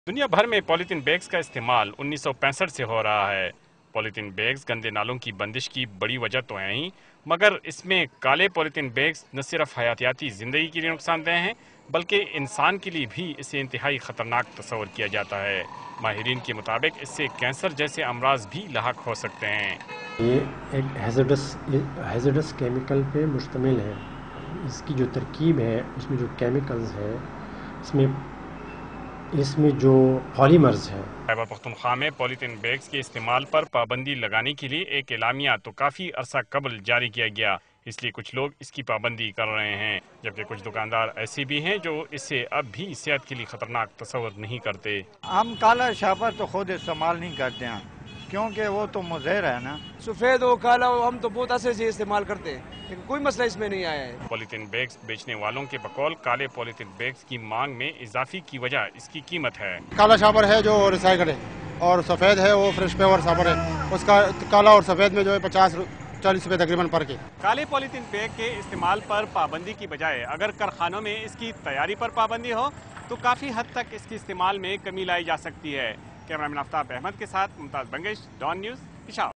दुनिया भर में पॉलीथीन बैग्स का इस्तेमाल 1965 से हो रहा है। पॉलीथीन बैग्स गंदे नालों की बंदिश की बड़ी वजह तो है ही, मगर इसमें काले पॉलीथीन बैग्स न सिर्फ हयातियाती ज़िंदगी के लिए नुकसानदेह हैं, बल्कि इंसान के लिए भी इसे इंतहाई ख़तरनाक तस्वर किया जाता है। माहिरीन के मुताबिक इससे कैंसर जैसे अमराज भी लाहक हो सकते हैं। ये एक हैज़र्डस केमिकल पे मुश्तमिल है। इसकी जो तरकीब है, उसमें जो केमिकल्स है, इसमें जो पॉलीमर्स हैं। खैबर पख्तूनख्वा में पॉलीथीन बैग्स के इस्तेमाल पर पाबंदी लगाने के लिए एक एलामिया तो काफ़ी अरसा कबल जारी किया गया, इसलिए कुछ लोग इसकी पाबंदी कर रहे हैं, जबकि कुछ दुकानदार ऐसे भी हैं जो इसे अब भी सेहत के लिए खतरनाक तस्वर नहीं करते। हम काला शापर तो खुद इस्तेमाल नहीं करते हैं, क्योंकि वो तो मुज़र है ना। सफ़ेद हो काला हो हम तो बहुत अच्छे से इस्तेमाल करते हैं, लेकिन कोई मसला इसमें नहीं आया है। पॉलीथीन बैग्स बेचने वालों के बकौल काले पॉलीथीन बैग्स की मांग में इजाफे की वजह इसकी कीमत है। काला शापर है जो रिसाइकल है और सफ़ेद है वो फ्रेश पेवर शापर है, उसका काला और सफ़ेद में जो है 50-40 रुपये तकरीबन पर के। काले पॉलीथीन बैग के इस्तेमाल पर पाबंदी की बजाय अगर कारखानों में इसकी तैयारी पर पाबंदी हो तो काफ़ी हद तक इसके इस्तेमाल में कमी लाई जा सकती है। कैमरामैन आफ्ताब अहमद के साथ मुमताज़ बंगश, डॉन न्यूज़, पेशावर।